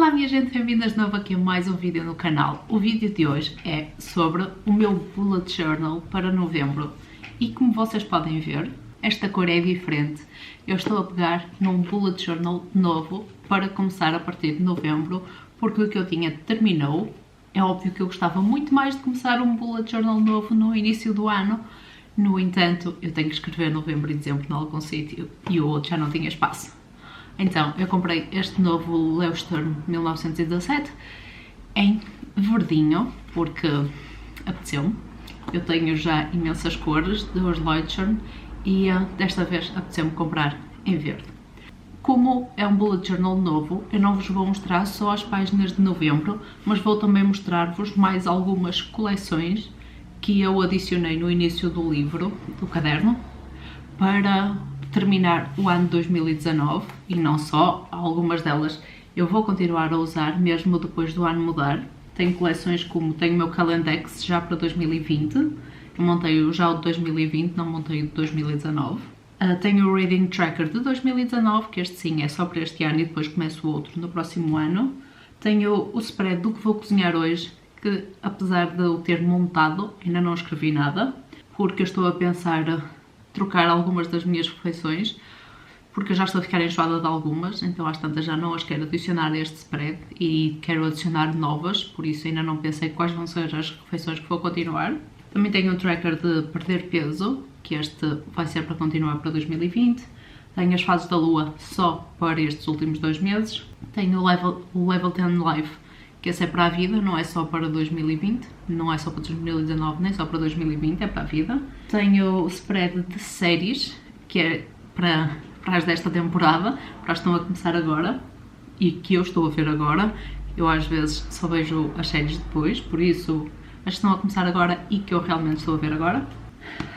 Olá minha gente, bem-vindas de novo aqui a mais um vídeo no canal. O vídeo de hoje é sobre o meu bullet journal para novembro e como vocês podem ver, esta cor é diferente. Eu estou a pegar num bullet journal novo para começar a partir de novembro, porque o que eu tinha terminou. É óbvio que eu gostava muito mais de começar um bullet journal novo no início do ano. No entanto, eu tenho que escrever novembro e dezembro em algum sítio e o outro já não tinha espaço. Então, eu comprei este novo Leuchtturm 1917 em verdinho, porque apeteceu-me. Eu tenho já imensas cores dos Leuchtturm e desta vez apeteceu-me comprar em verde. Como é um bullet journal novo, eu não vos vou mostrar só as páginas de novembro, mas vou também mostrar-vos mais algumas coleções que eu adicionei no início do livro, do caderno, para terminar o ano 2019 e não só, algumas delas eu vou continuar a usar mesmo depois do ano mudar. Tenho coleções como tenho o meu Calendex já para 2020, eu montei já o de 2020, não montei o de 2019. Tenho o Reading Tracker de 2019, que este sim é só para este ano e depois começo o outro no próximo ano. Tenho o spread do que vou cozinhar hoje, que apesar de eu ter montado, ainda não escrevi nada, porque eu estou a pensar trocar algumas das minhas refeições, porque eu já estou a ficar enjoada de algumas, então às tantas já não as quero adicionar a este spread e quero adicionar novas, por isso ainda não pensei quais vão ser as refeições que vou continuar. Também tenho um tracker de perder peso, que este vai ser para continuar para 2020. Tenho as fases da lua só para estes últimos 2 meses. Tenho o Level 10 Life, que esse é para a vida, não é só para 2020, não é só para 2019, nem só para 2020, é para a vida. Tenho o spread de séries, que é para as desta temporada, para as que estão a começar agora e que eu estou a ver agora. Eu às vezes só vejo as séries depois, por isso as que estão a começar agora e que eu realmente estou a ver agora.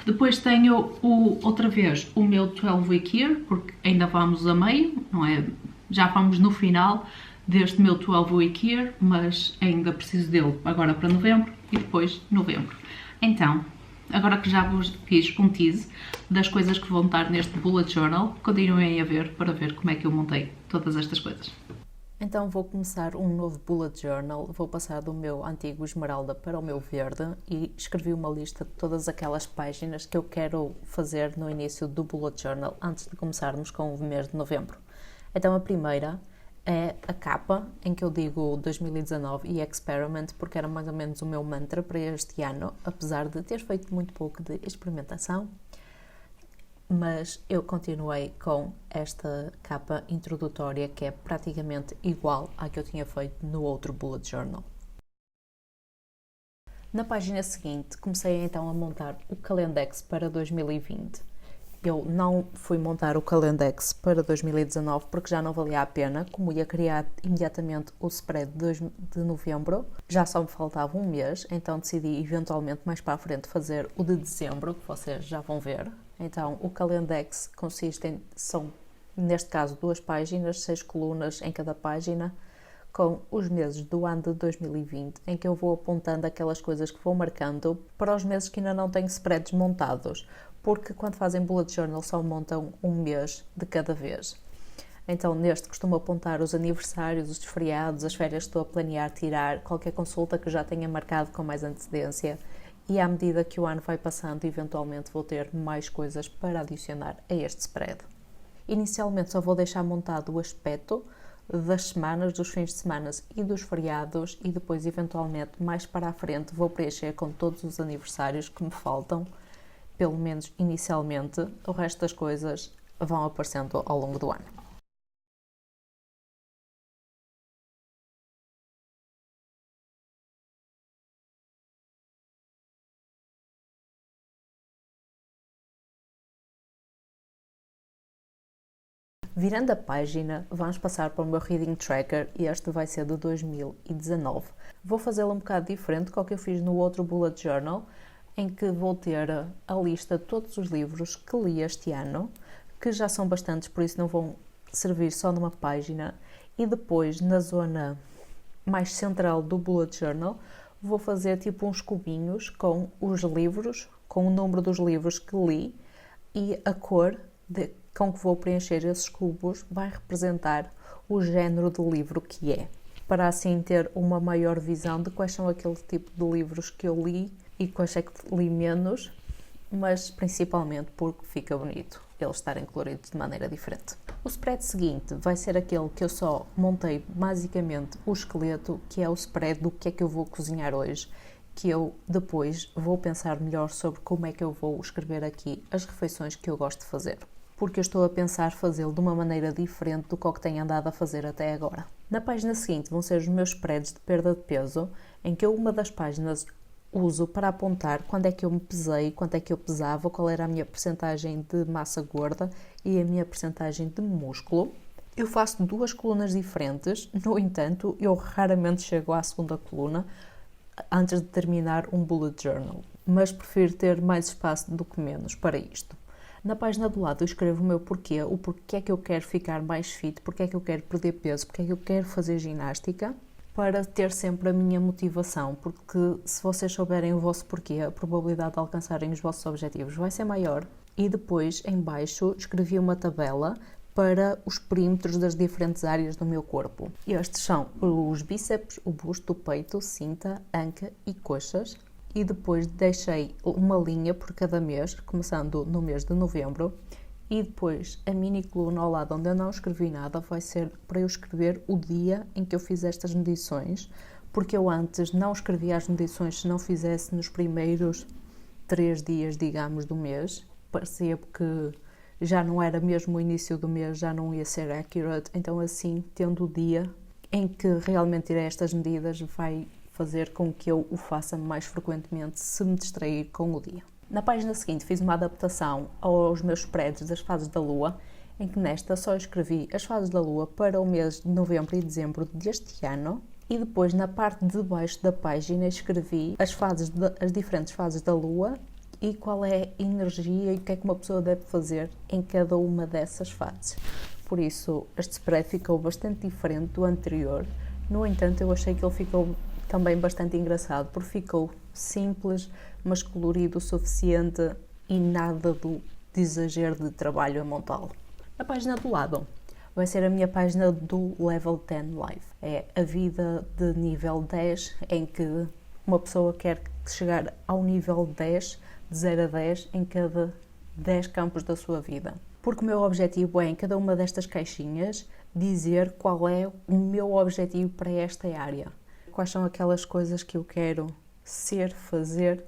Depois tenho outra vez o meu 12 Week Year, porque ainda vamos a meio, não é? Já vamos no final deste meu 12 Week Year, mas ainda preciso dele agora para novembro e depois novembro. Então, agora que já vos fiz um tease das coisas que vão estar neste bullet journal, continuem a ver para ver como é que eu montei todas estas coisas. Então vou começar um novo bullet journal, vou passar do meu antigo esmeralda para o meu verde e escrevi uma lista de todas aquelas páginas que eu quero fazer no início do bullet journal antes de começarmos com o mês de novembro. Então a primeira é a capa, em que eu digo 2019 e Experiment, porque era mais ou menos o meu mantra para este ano, apesar de ter feito muito pouco de experimentação, mas eu continuei com esta capa introdutória que é praticamente igual à que eu tinha feito no outro bullet journal. Na página seguinte, comecei então a montar o Calendex para 2020. Eu não fui montar o Calendex para 2019 porque já não valia a pena, como ia criar imediatamente o spread de novembro, já só me faltava um mês, então decidi eventualmente mais para a frente fazer o de dezembro, que vocês já vão ver. Então o Calendex são neste caso 2 páginas, 6 colunas em cada página, com os meses do ano de 2020, em que eu vou apontando aquelas coisas que vou marcando para os meses que ainda não tenho spreads montados, porque quando fazem bullet journal só montam um mês de cada vez. Então neste costumo apontar os aniversários, os feriados, as férias que estou a planear tirar, qualquer consulta que já tenha marcado com mais antecedência, e à medida que o ano vai passando, eventualmente vou ter mais coisas para adicionar a este spread. Inicialmente só vou deixar montado o aspecto das semanas, dos fins de semana e dos feriados, e depois eventualmente mais para a frente vou preencher com todos os aniversários que me faltam, pelo menos inicialmente. O resto das coisas vão aparecendo ao longo do ano. Virando a página, vamos passar para o meu Reading Tracker e este vai ser de 2019. Vou fazê-lo um bocado diferente do que eu fiz no outro Bullet Journal, em que vou ter a lista de todos os livros que li este ano, que já são bastantes, por isso não vão servir só numa página, e depois na zona mais central do Bullet Journal vou fazer tipo uns cubinhos com os livros, com o número dos livros que li e a cor com que vou preencher esses cubos vai representar o género de livro que é. para assim ter uma maior visão de quais são aquele tipo de livros que eu li e quais é que li menos, mas principalmente porque fica bonito eles estarem coloridos de maneira diferente. O spread seguinte vai ser aquele que eu só montei basicamente o esqueleto, que é o spread do que é que eu vou cozinhar hoje, que eu depois vou pensar melhor sobre como é que eu vou escrever aqui as refeições que eu gosto de fazer, porque eu estou a pensar fazê-lo de uma maneira diferente do que o que tenho andado a fazer até agora. Na página seguinte vão ser os meus spreads de perda de peso, em que eu uma das páginas uso para apontar quando é que eu me pesei, quanto é que eu pesava, qual era a minha percentagem de massa gorda e a minha percentagem de músculo. Eu faço 2 colunas diferentes, no entanto, eu raramente chego à segunda coluna antes de terminar um bullet journal, mas prefiro ter mais espaço do que menos para isto. Na página do lado eu escrevo o porquê é que eu quero ficar mais fit, porque é que eu quero perder peso, porque é que eu quero fazer ginástica, para ter sempre a minha motivação, porque se vocês souberem o vosso porquê, a probabilidade de alcançarem os vossos objetivos vai ser maior. E depois, em baixo, escrevi uma tabela para os perímetros das diferentes áreas do meu corpo. Estes são os bíceps, o busto, o peito, cinta, anca e coxas. E depois deixei uma linha por cada mês, começando no mês de novembro. E depois a mini coluna ao lado onde eu não escrevi nada vai ser para eu escrever o dia em que eu fiz estas medições, porque eu antes não escrevia as medições se não fizesse nos primeiros 3 dias, digamos, do mês. Parecia que já não era mesmo o início do mês, já não ia ser accurate, então assim, tendo o dia em que realmente irei estas medidas, vai fazer com que eu o faça mais frequentemente se me distrair com o dia. Na página seguinte fiz uma adaptação aos meus spreads das fases da lua, em que nesta só escrevi as fases da lua para o mês de novembro e dezembro deste ano, e depois na parte de baixo da página escrevi as diferentes fases da lua e qual é a energia e o que é que uma pessoa deve fazer em cada uma dessas fases. Por isso este spread ficou bastante diferente do anterior, no entanto eu achei que ele ficou também bastante engraçado, porque ficou simples, mas colorido o suficiente e nada de exagero de trabalho a montá-lo. A página do lado vai ser a minha página do Level 10 Life. É a vida de nível 10, em que uma pessoa quer chegar ao nível 10, de 0 a 10, em cada 10 campos da sua vida. Porque o meu objetivo é, em cada uma destas caixinhas, dizer qual é o meu objetivo para esta área. Quais são aquelas coisas que eu quero ser, fazer,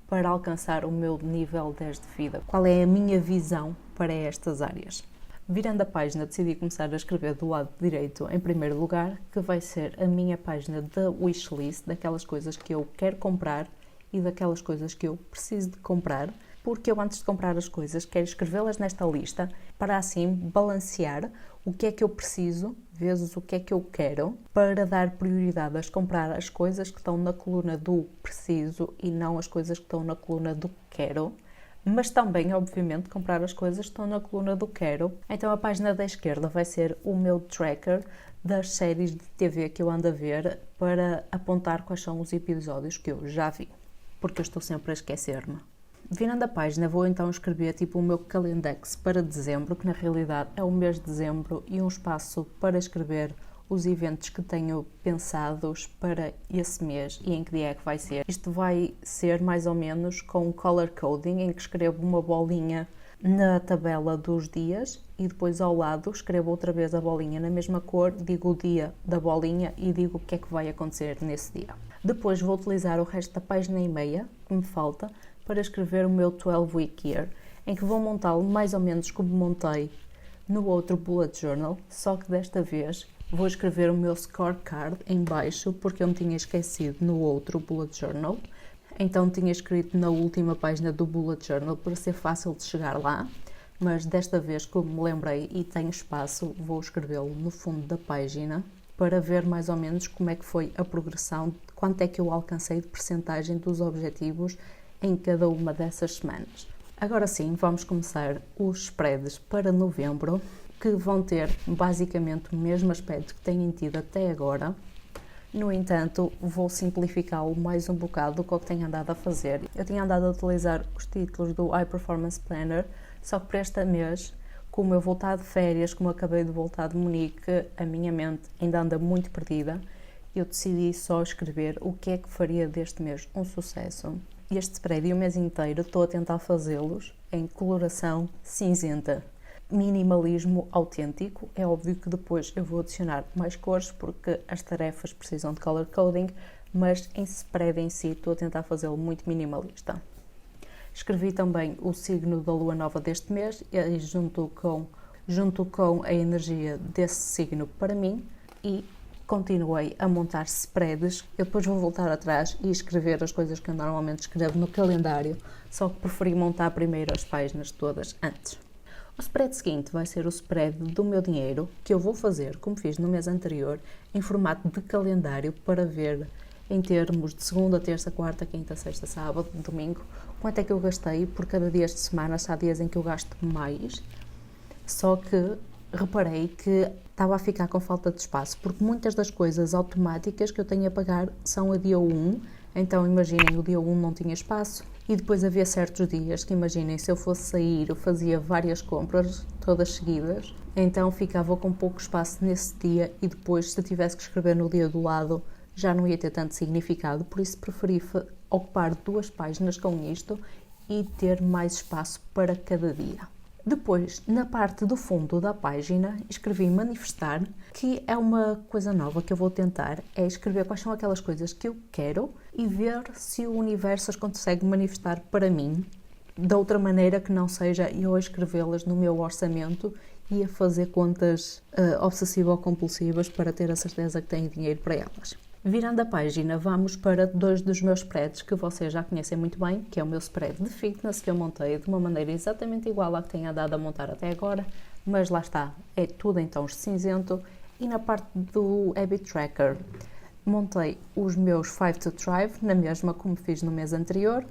para alcançar o meu nível 10 de vida. Qual é a minha visão para estas áreas? Virando a página, decidi começar a escrever do lado direito, em primeiro lugar, que vai ser a minha página da wishlist, daquelas coisas que eu quero comprar e daquelas coisas que eu preciso de comprar, porque eu, antes de comprar as coisas, quero escrevê-las nesta lista para assim balancear o que é que eu preciso vezes o que é que eu quero, para dar prioridade a comprar as coisas que estão na coluna do preciso e não as coisas que estão na coluna do quero, mas também, obviamente, comprar as coisas que estão na coluna do quero. Então a página da esquerda vai ser o meu tracker das séries de TV que eu ando a ver, para apontar quais são os episódios que eu já vi, porque eu estou sempre a esquecer-me. Virando a página, vou então escrever o meu calendex para dezembro, que na realidade é o mês de dezembro, e um espaço para escrever os eventos que tenho pensados para esse mês e em que dia é que vai ser. Isto vai ser mais ou menos com color coding, em que escrevo uma bolinha na tabela dos dias e depois ao lado escrevo outra vez a bolinha na mesma cor, digo o dia da bolinha e digo o que é que vai acontecer nesse dia. Depois vou utilizar o resto da página e meia que me falta para escrever o meu 12 Week Year, em que vou montá-lo mais ou menos como montei no outro Bullet Journal, só que desta vez vou escrever o meu scorecard em baixo, porque eu me tinha esquecido no outro Bullet Journal. Então tinha escrito na última página do Bullet Journal para ser fácil de chegar lá, mas desta vez, como me lembrei e tenho espaço, vou escrevê-lo no fundo da página para ver mais ou menos como é que foi a progressão, quanto é que eu alcancei de percentagem dos objetivos em cada uma dessas semanas. Agora sim, vamos começar os spreads para novembro, que vão ter basicamente o mesmo aspecto que têm tido até agora. No entanto, vou simplificá-lo mais um bocado do que eu tenho andado a fazer. Eu tinha andado a utilizar os títulos do High Performance Planner, só que para este mês, como eu vou estar de férias, como eu acabei de voltar de Munique, a minha mente ainda anda muito perdida eu decidi só escrever o que é que faria deste mês um sucesso. Este spread e o mês inteiro estou a tentar fazê-los em coloração cinzenta. Minimalismo autêntico. É óbvio que depois eu vou adicionar mais cores porque as tarefas precisam de color coding, mas em spread em si estou a tentar fazê-lo muito minimalista. Escrevi também o signo da lua nova deste mês e junto com a energia desse signo para mim, e continuei a montar spreads. Eu depois vou voltar atrás e escrever as coisas que eu normalmente escrevo no calendário, só que preferi montar primeiro as páginas todas antes. O spread seguinte vai ser o spread do meu dinheiro, que eu vou fazer, como fiz no mês anterior, em formato de calendário para ver em termos de segunda, terça, quarta, quinta, sexta, sábado, domingo, quanto é que eu gastei por cada dia de semana. Se há dias em que eu gasto mais, só que reparei que estava a ficar com falta de espaço, porque muitas das coisas automáticas que eu tenho a pagar são a dia 1, então imaginem, o dia 1 não tinha espaço, e depois havia certos dias que, imaginem, se eu fosse sair, eu fazia várias compras, todas seguidas, então ficava com pouco espaço nesse dia, e depois, se tivesse que escrever no dia do lado, já não ia ter tanto significado, por isso preferi ocupar 2 páginas com isto e ter mais espaço para cada dia. Depois, na parte do fundo da página, escrevi manifestar, que é uma coisa nova que eu vou tentar, é escrever quais são aquelas coisas que eu quero e ver se o universo as consegue manifestar para mim, de outra maneira que não seja eu a escrevê-las no meu orçamento e a fazer contas obsessivo-compulsivas para ter a certeza que tenho dinheiro para elas. Virando a página, vamos para 2 dos meus spreads que vocês já conhecem muito bem, que é o meu spread de fitness, que eu montei de uma maneira exatamente igual à que tenho andado a montar até agora, mas lá está, é tudo em tons de cinzento. E na parte do Habit Tracker, montei os meus 5 to Thrive, na mesma como fiz no mês anterior,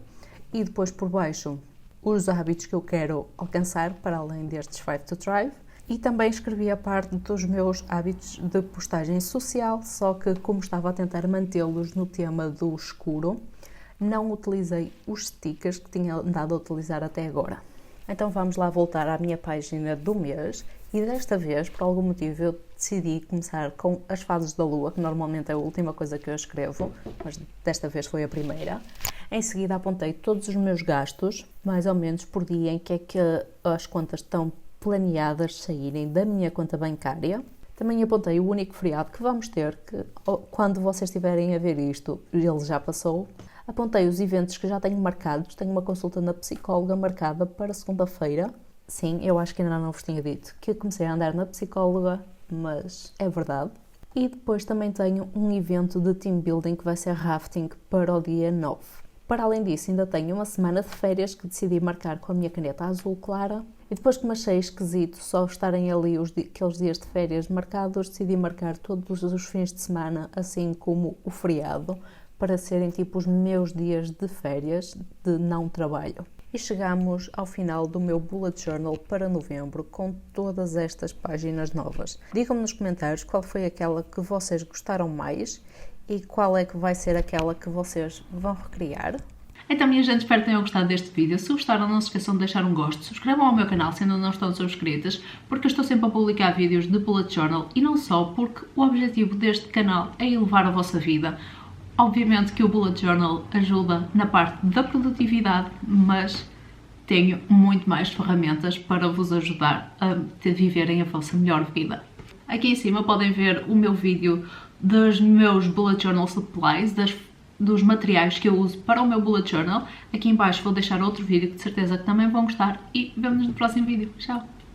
e depois por baixo os hábitos que eu quero alcançar para além destes 5 to Thrive. E também escrevi a parte dos meus hábitos de postagem social, só que como estava a tentar mantê-los no tema do escuro, não utilizei os stickers que tinha andado a utilizar até agora. Então vamos lá voltar à minha página do mês, e desta vez, por algum motivo, eu decidi começar com as fases da lua, que normalmente é a última coisa que eu escrevo, mas desta vez foi a primeira. Em seguida apontei todos os meus gastos, mais ou menos por dia em que é que as contas estão planeadas saírem da minha conta bancária. Também apontei o único feriado que vamos ter, que quando vocês estiverem a ver isto, ele já passou. Apontei os eventos que já tenho marcados. Tenho uma consulta na psicóloga marcada para segunda-feira. Sim, eu acho que ainda não vos tinha dito que eu comecei a andar na psicóloga, mas é verdade. E depois também tenho um evento de team building que vai ser rafting para o dia 9. Para além disso, ainda tenho uma semana de férias que decidi marcar com a minha caneta azul clara. E depois que me achei esquisito só estarem ali aqueles dias de férias marcados, decidi marcar todos os fins de semana, assim como o feriado, para serem tipo os meus dias de férias, de não trabalho. E chegamos ao final do meu bullet journal para novembro, com todas estas páginas novas. Digam-me nos comentários qual foi aquela que vocês gostaram mais e qual é que vai ser aquela que vocês vão recriar. Então, minha gente, espero que tenham gostado deste vídeo. Se gostaram, não se esqueçam de deixar um gosto. Subscrevam ao meu canal se ainda não estão subscritas, porque eu estou sempre a publicar vídeos de bullet journal, e não só, porque o objetivo deste canal é elevar a vossa vida. Obviamente que o bullet journal ajuda na parte da produtividade, mas tenho muito mais ferramentas para vos ajudar a viverem a vossa melhor vida. Aqui em cima podem ver o meu vídeo dos meus bullet journal supplies, dos materiais que eu uso para o meu bullet journal. Aqui em baixo vou deixar outro vídeo que de certeza que também vão gostar, e vemo-nos no próximo vídeo. Tchau!